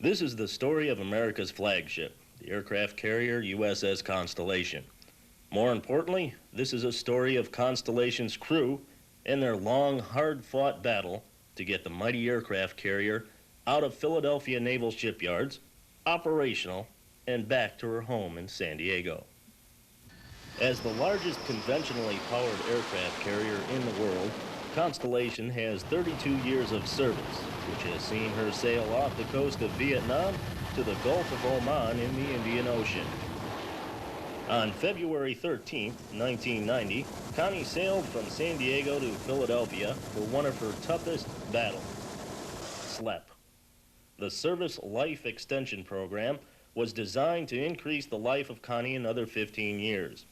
This is the story of America's flagship, the aircraft carrier USS Constellation. More importantly, this is a story of Constellation's crew and their long, hard-fought battle to get the mighty aircraft carrier out of Philadelphia naval shipyards, operational, and back to her home in San Diego. As the largest conventionally powered aircraft carrier in the world, Constellation has 32 years of service, which has seen her sail off the coast of Vietnam to the Gulf of Oman in the Indian Ocean. On February 13, 1990, Connie sailed from San Diego to Philadelphia for one of her toughest battles, SLEP. The Service Life Extension Program was designed to increase the life of Connie another 15 years.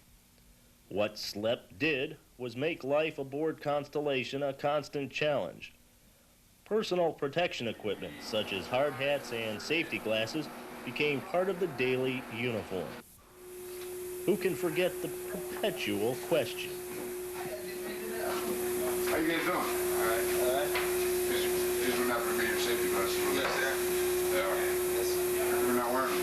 What SLEP did was make life aboard Constellation a constant challenge. Personal protection equipment, such as hard hats and safety glasses, became part of the daily uniform. Who can forget the perpetual question? How you guys doing? All right. These were not for me your safety glasses. Yes, sir. They are. Yes. We're not wearing them.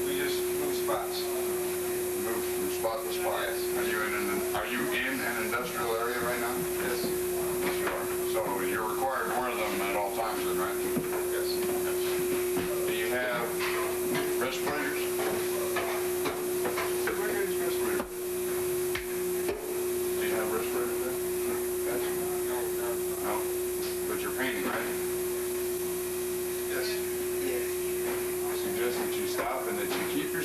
We just move spots. Move from spot to spot. Yes. Are you in an industrial area right now? Yes. Yes, you are. So you're required to wear them at all times, then, right? Yes. Do you have respirators?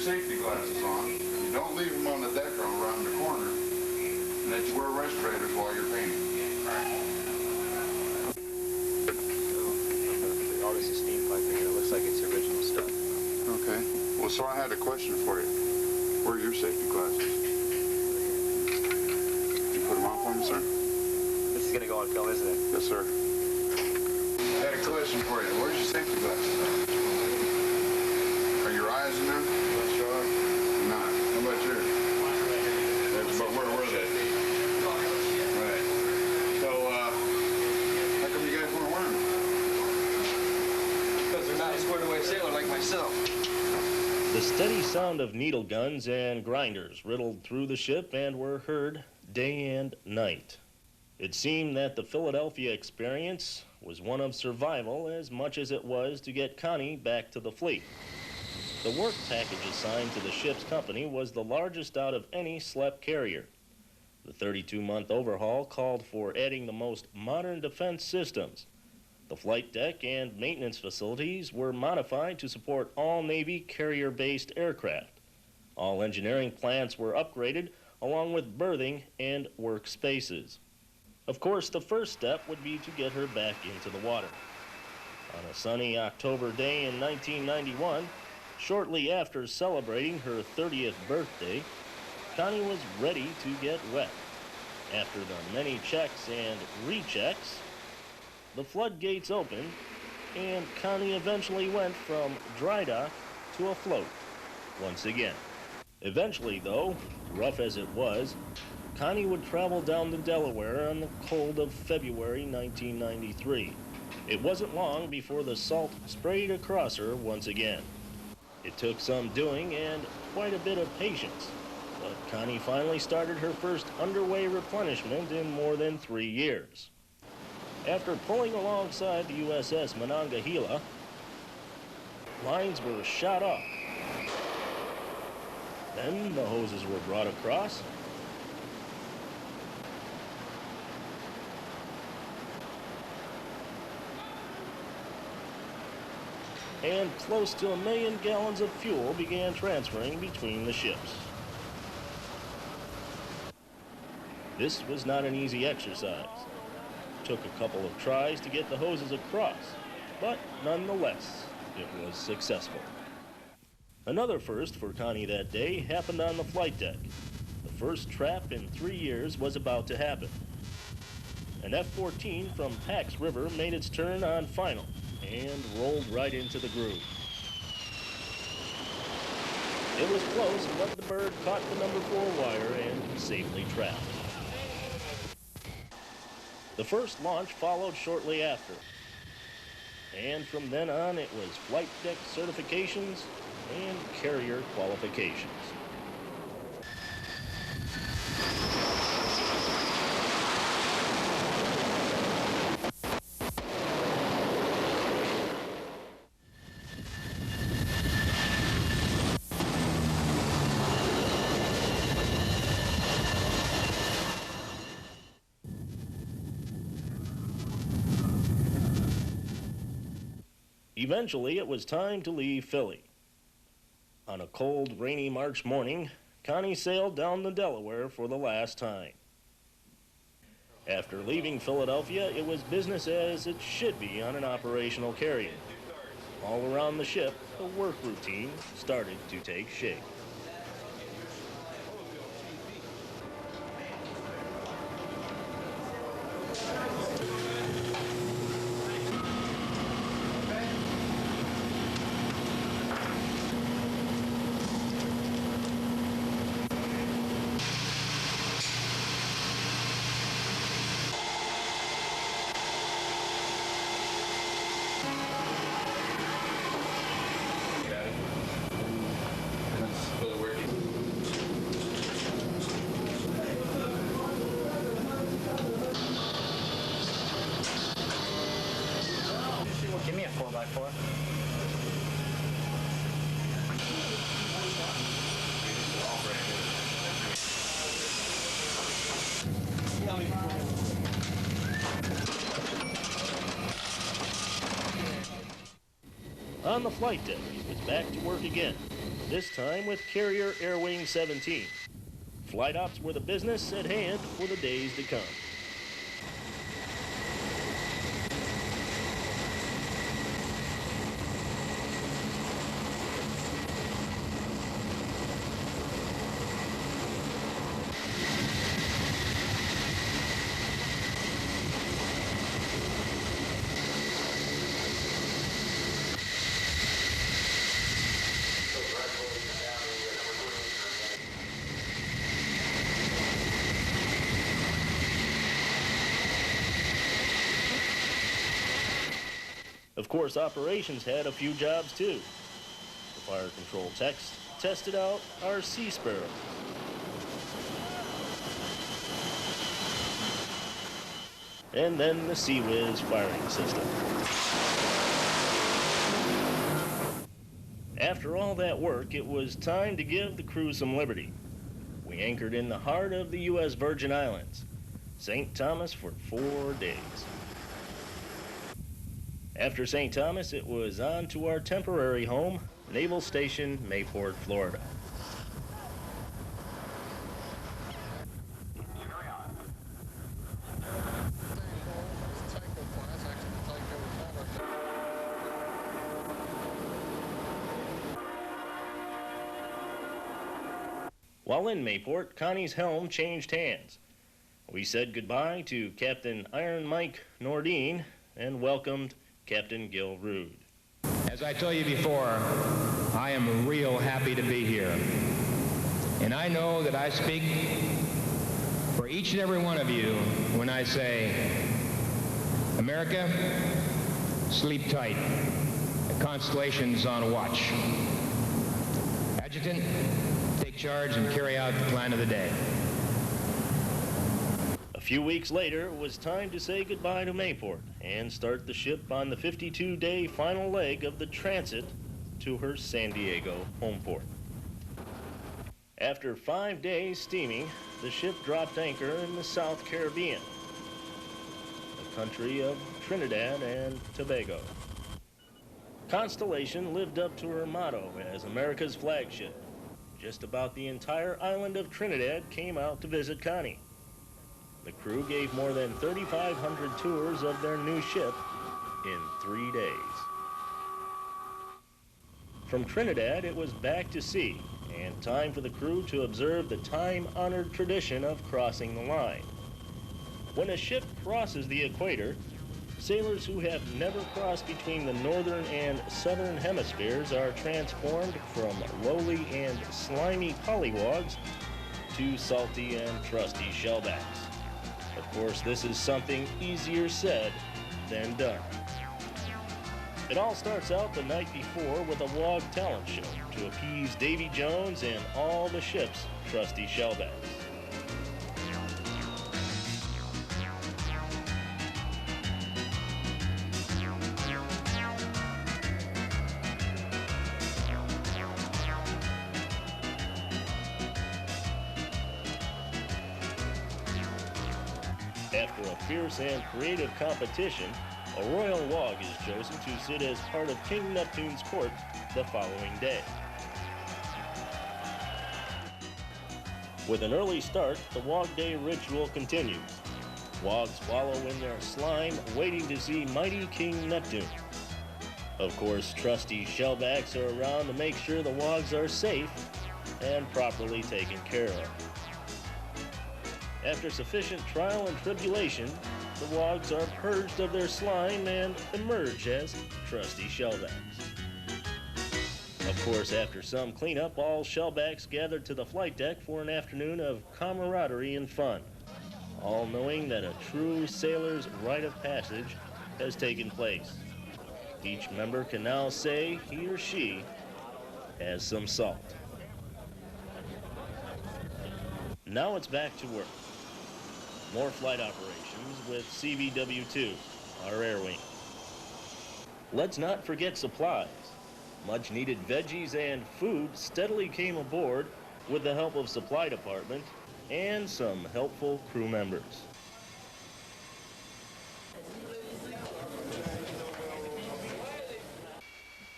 Safety glasses on. You don't leave them on the deck or around the corner, and that you wear respirators while you're painting. All this is steam piping, and it looks like it's original stuff. Okay. Well, so I had a question for you. Where are your safety glasses? You put them on for me, sir? This is going to go on film, isn't it? Yes, sir. I had a question for you. Where's your safety glasses? Are your eyes in there? Not. How about yours? That's about where were they? Right. So, how come you guys weren't wearing them? Because they're not a squared away sailor like myself. The steady sound of needle guns and grinders riddled through the ship and were heard day and night. It seemed that the Philadelphia experience was one of survival as much as it was to get Connie back to the fleet. The work package assigned to the ship's company was the largest out of any SLEP carrier. The 32-month overhaul called for adding the most modern defense systems. The flight deck and maintenance facilities were modified to support all Navy carrier-based aircraft. All engineering plants were upgraded, along with berthing and work spaces. Of course, the first step would be to get her back into the water. On a sunny October day in 1991, shortly after celebrating her 30th birthday, Connie was ready to get wet. After the many checks and rechecks, the floodgates opened, and Connie eventually went from dry dock to afloat once again. Eventually, though, rough as it was, Connie would travel down the Delaware on the cold of February 1993. It wasn't long before the salt sprayed across her once again. It took some doing and quite a bit of patience, but Connie finally started her first underway replenishment in more than 3 years. After pulling alongside the USS Monongahela, lines were shot off. Then the hoses were brought across, and close to 1 million gallons of fuel began transferring between the ships. This was not an easy exercise. It took a couple of tries to get the hoses across, but nonetheless, it was successful. Another first for Connie that day happened on the flight deck. The first trap in 3 years was about to happen. An F-14 from Pax River made its turn on final and rolled right into the groove. It was close, but the bird caught the number 4 wire and safely trapped. The first launch followed shortly after. And from then on, it was flight deck certifications and carrier qualifications. Eventually, it was time to leave Philly. On a cold, rainy March morning, Connie sailed down the Delaware for the last time. After leaving Philadelphia, it was business as it should be on an operational carrier. All around the ship, the work routine started to take shape. Give me a 4x4. On the flight deck, it was back to work again, this time with Carrier Air Wing 17. Flight ops were the business at hand for the days to come. Of course, operations had a few jobs too. The fire control techs tested out our Sea Sparrow. And then the Sea Whiz firing system. After all that work, it was time to give the crew some liberty. We anchored in the heart of the U.S. Virgin Islands, St. Thomas, for 4 days. After St. Thomas, it was on to our temporary home, Naval Station, Mayport, Florida. While in Mayport, Connie's helm changed hands. We said goodbye to Captain Iron Mike Nordine and welcomed Captain Gil Rude. As I told you before, I am real happy to be here. And I know that I speak for each and every one of you when I say, America, sleep tight. The Constellation's on watch. Adjutant, take charge and carry out the plan of the day. A few weeks later, it was time to say goodbye to Mayport and start the ship on the 52-day final leg of the transit to her San Diego home port. After 5 days steaming, the ship dropped anchor in the South Caribbean, the country of Trinidad and Tobago. Constellation lived up to her motto as America's flagship. Just about the entire island of Trinidad came out to visit Connie. The crew gave more than 3,500 tours of their new ship in 3 days. From Trinidad, it was back to sea, and time for the crew to observe the time-honored tradition of crossing the line. When a ship crosses the equator, sailors who have never crossed between the northern and southern hemispheres are transformed from lowly and slimy pollywogs to salty and trusty shellbacks. Of course, this is something easier said than done. It all starts out the night before with a WOG talent show to appease Davy Jones and all the ship's trusty shellbacks. After a fierce and creative competition, a royal WOG is chosen to sit as part of King Neptune's court the following day. With an early start, the WOG Day ritual continues. WOGs wallow in their slime, waiting to see mighty King Neptune. Of course, trusty shellbacks are around to make sure the WOGs are safe and properly taken care of. After sufficient trial and tribulation, the WOGs are purged of their slime and emerge as trusty shellbacks. Of course, after some cleanup, all shellbacks gather to the flight deck for an afternoon of camaraderie and fun, all knowing that a true sailor's rite of passage has taken place. Each member can now say he or she has some salt. Now it's back to work. More flight operations with CVW-2, our air wing. Let's not forget supplies. Much needed veggies and food steadily came aboard with the help of supply department and some helpful crew members.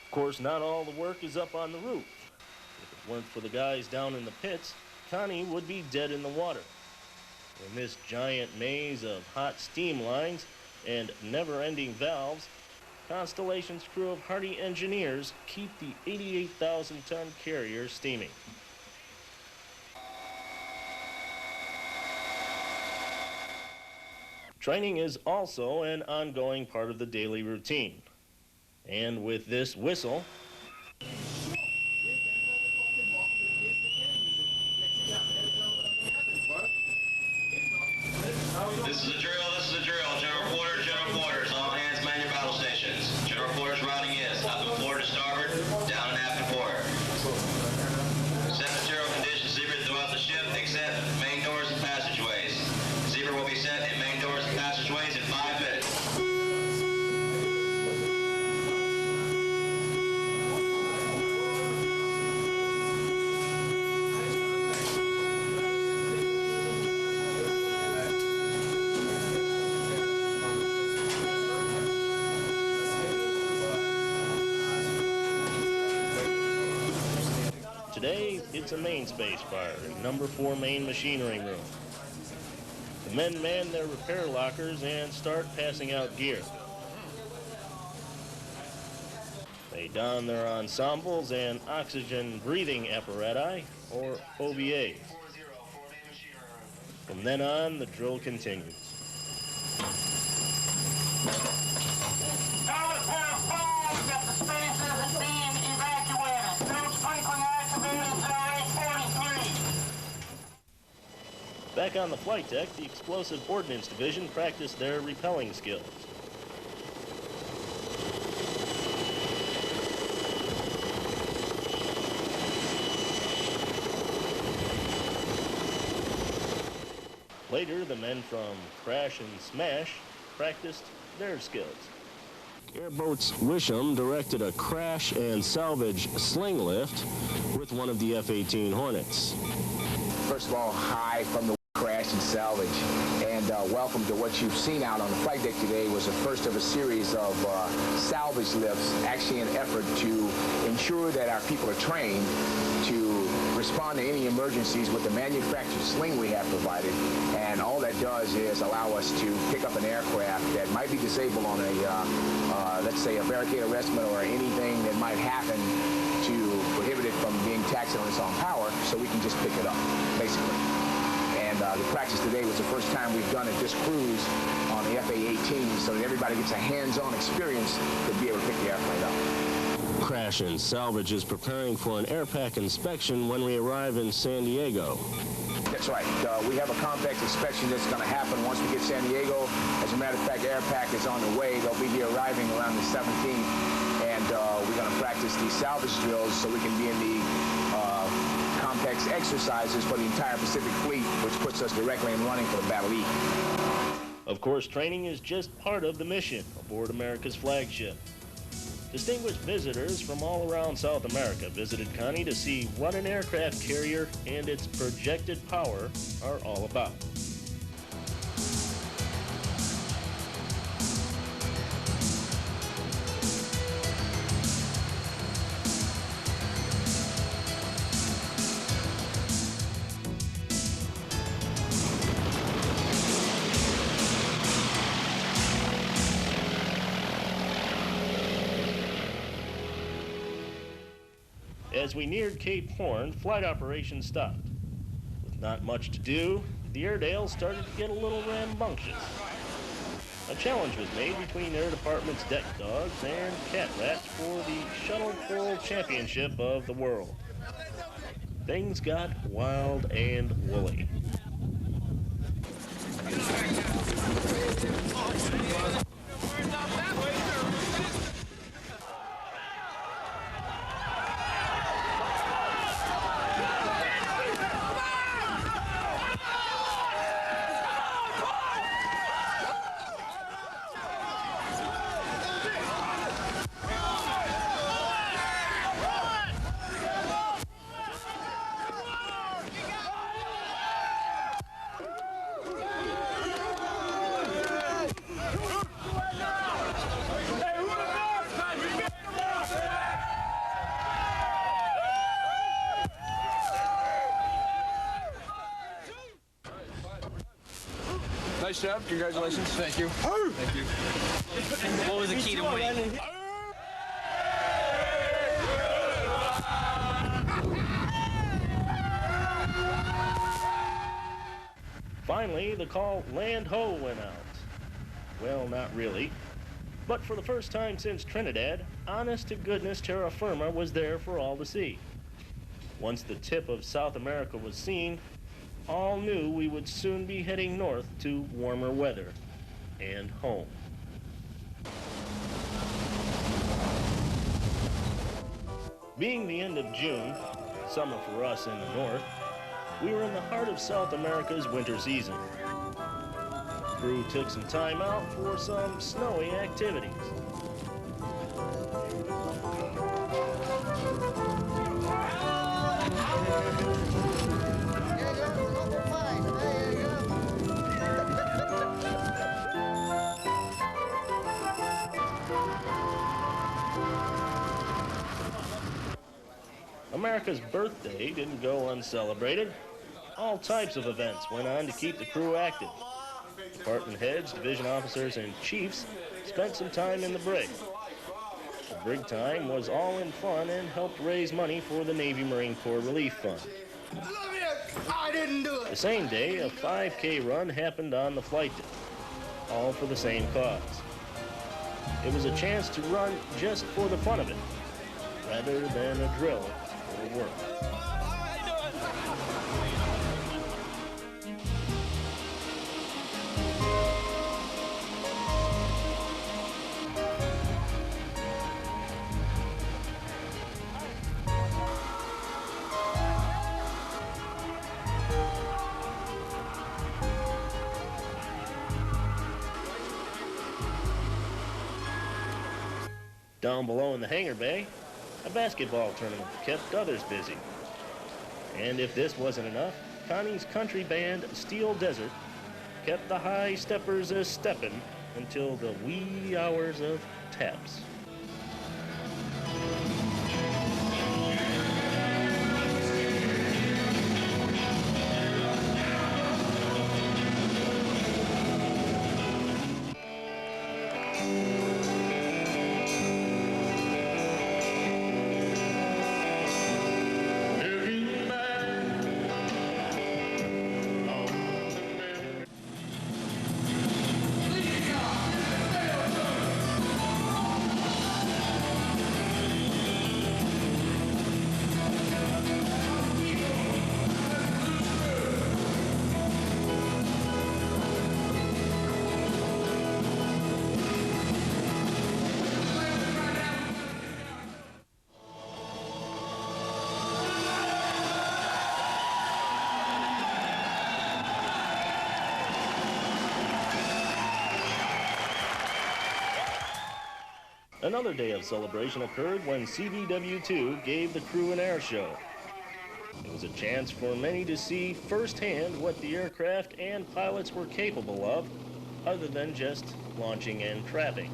Of course, not all the work is up on the roof. If it weren't for the guys down in the pits, Connie would be dead in the water. In this giant maze of hot steam lines and never-ending valves, Constellation's crew of hardy engineers keep the 88,000-ton carrier steaming. Training is also an ongoing part of the daily routine. And with this whistle, This is a drill, General quarters, all hands man your battle stations. General quarters routing is up and forward to starboard, down and aft and forward. Set material conditions zebra throughout the ship except main doors and passageways. Zebra will be set in main doors and passageways in 5 minutes. today it's a main space fire in number 4 main machinery room. The men man their repair lockers and start passing out gear. They don their ensembles and oxygen breathing apparatus, or OBAs. From then on, the drill continues. Back on the flight deck, the Explosive Ordnance Division practiced their repelling skills. Later, the men from Crash and Smash practiced their skills. Airboats Wisham directed a crash and salvage sling lift with one of the F-18 Hornets. First of all, hi from the crash and salvage, and welcome to what you've seen out on the flight deck today. Was the first of a series of salvage lifts, actually an effort to ensure that our people are trained to respond to any emergencies with the manufactured sling we have provided. And all that does is allow us to pick up an aircraft that might be disabled on a, let's say, a barricade arrestment or anything that might happen to prohibit it from being taxied on its own power, so we can just pick it up, basically. And the practice today was the first time we've done it this cruise on the FA-18, so that everybody gets a hands-on experience to be able to pick the airplane up. Crash and Salvage is preparing for an airpack inspection when we arrive in San Diego. That's right. We have a compact inspection that's going to happen once we get San Diego. As a matter of fact, airpack is on the way. They'll be here arriving around the 17th. and we're going to practice the salvage drills so we can be in the complex exercises for the entire Pacific Fleet, which puts us directly in running for the Battle of East. Of course, training is just part of the mission aboard America's flagship. Distinguished visitors from all around South America visited Connie to see what an aircraft carrier and its projected power are all about. As we neared Cape Horn, flight operations stopped. With not much to do, the Airedale started to get a little rambunctious. A challenge was made between Air Department's deck dogs and cat rats for the shuttle pull championship of the world. Things got wild and woolly. Nice job. Congratulations. Thank you. Thank you. What was the key to winning? Finally, the call "Land Ho" went out. Well, not really. But for the first time since Trinidad, honest-to-goodness terra firma was there for all to see. Once the tip of South America was seen, all knew we would soon be heading north to warmer weather and home. Being the end of June, summer for us in the north, we were in the heart of South America's winter season. The crew took some time out for some snowy activities. America's birthday didn't go uncelebrated. All types of events went on to keep the crew active. Department heads, division officers, and chiefs spent some time in the brig. The brig time was all in fun and helped raise money for the Navy Marine Corps Relief Fund. I didn't do it. The same day, a 5K run happened on the flight deck, all for the same cause. It was a chance to run just for the fun of it, rather than a drill or work. Down below in the hangar bay, a basketball tournament kept others busy. And if this wasn't enough, Connie's country band, Steel Desert, kept the high steppers a-steppin' until the wee hours of taps. Another day of celebration occurred when CVW-2 gave the crew an air show. It was a chance for many to see firsthand what the aircraft and pilots were capable of, other than just launching and trapping.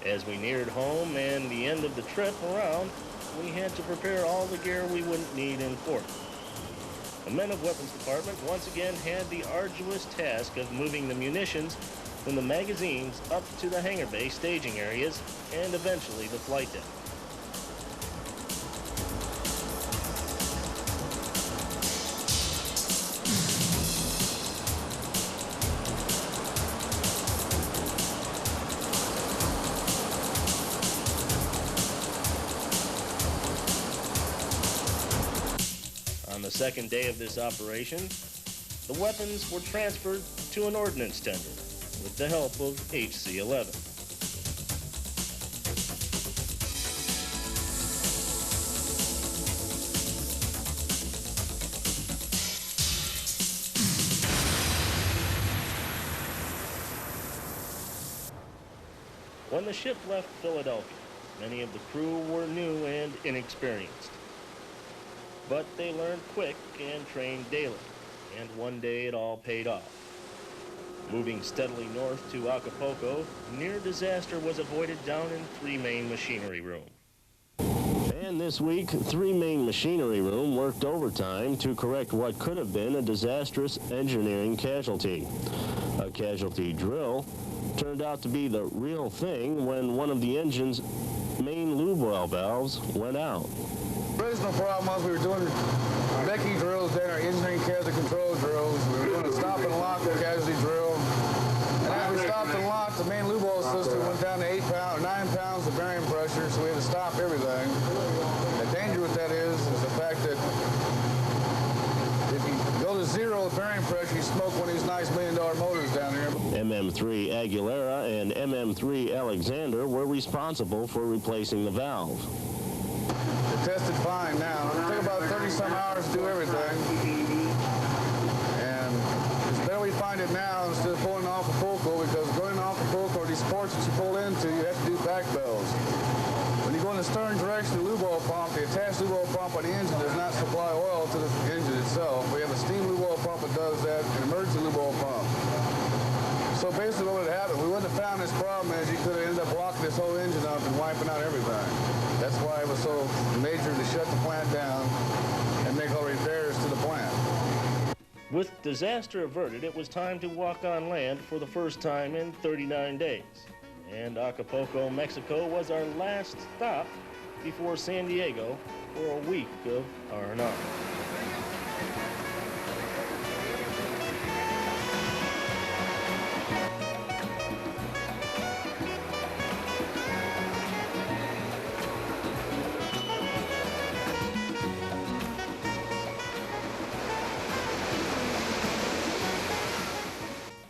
As we neared home and the end of the trip around, we had to prepare all the gear we wouldn't need in port. The men of Weapons Department once again had the arduous task of moving the munitions from the magazines up to the hangar bay staging areas and eventually the flight deck. On the second day of this operation, the weapons were transferred to an ordnance tender with the help of HC-11. When the ship left Philadelphia, many of the crew were new and inexperienced. But they learned quick and trained daily, and one day it all paid off. Moving steadily north to Acapulco, near disaster was avoided down in 3 Main Machinery Room. And this week, 3 Main Machinery Room worked overtime to correct what could have been a disastrous engineering casualty. A casualty drill turned out to be the real thing when one of the engine's main lube oil valves went out. The original problem was we were doing Becky drills, then our engineering casualty control drills. We were doing a stop and lock casualty drill. And as we stopped and locked, the main lube oil system went down to 9 pounds of bearing pressure, so we had to stop everything. The danger with that is the fact that if you go to 0 bearing pressure, you smoke one of these nice $1 million motors down here. MM3 Aguilera and MM3 Alexander were responsible for replacing the valve. They're tested fine now. It took about 30-some hours to do everything. And it's better we find it now instead of pulling off Acapulco, because going off Acapulco or these ports that you pull into, you have to do back bells. When you go in the stern direction, the lube oil pump, the attached lube oil pump on the engine does not supply oil to the engine itself. We have a steam lube oil pump that does that, an emergency lube oil pump. So basically what would have happened, we wouldn't have found this problem as you could have ended up blocking this whole engine up and wiping out everything. That's why it was so major to shut the plant down and make all repairs to the plant. With disaster averted, it was time to walk on land for the first time in 39 days. And Acapulco, Mexico was our last stop before San Diego for a week of R&R.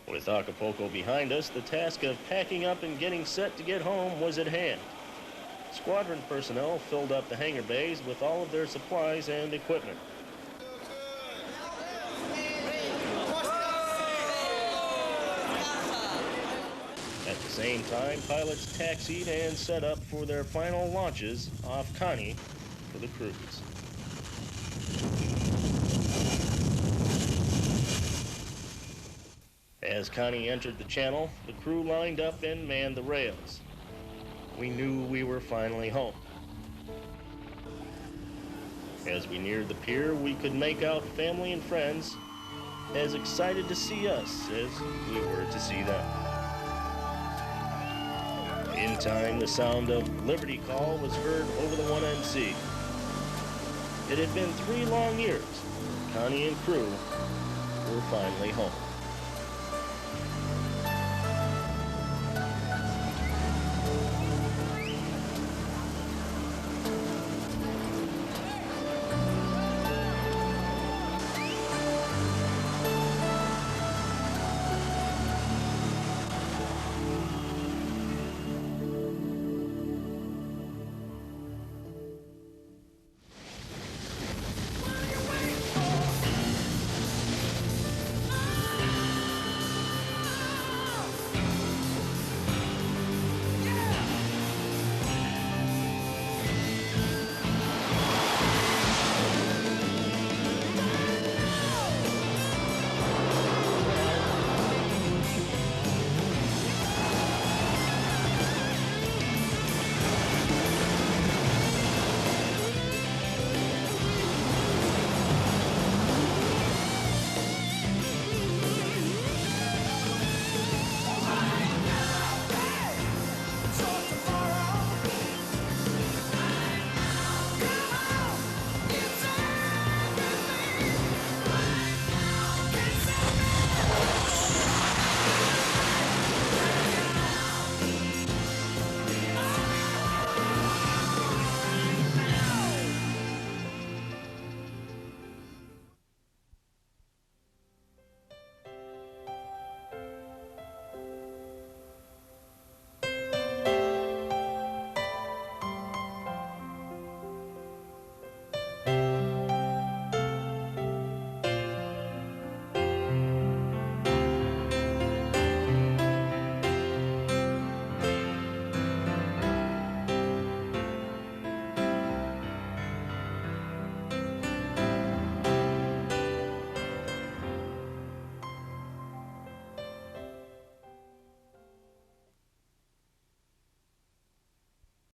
With Acapulco behind us, the task of packing up and getting set to get home was at hand. Squadron personnel filled up the hangar bays with all of their supplies and equipment. At the same time, pilots taxied and set up for their final launches off Connie for the cruise. As Connie entered the channel, the crew lined up and manned the rails. We knew we were finally home. As we neared the pier, we could make out family and friends as excited to see us as we were to see them. In time, the sound of Liberty Call was heard over the 1MC. It had been 3 long years. Connie and crew were finally home.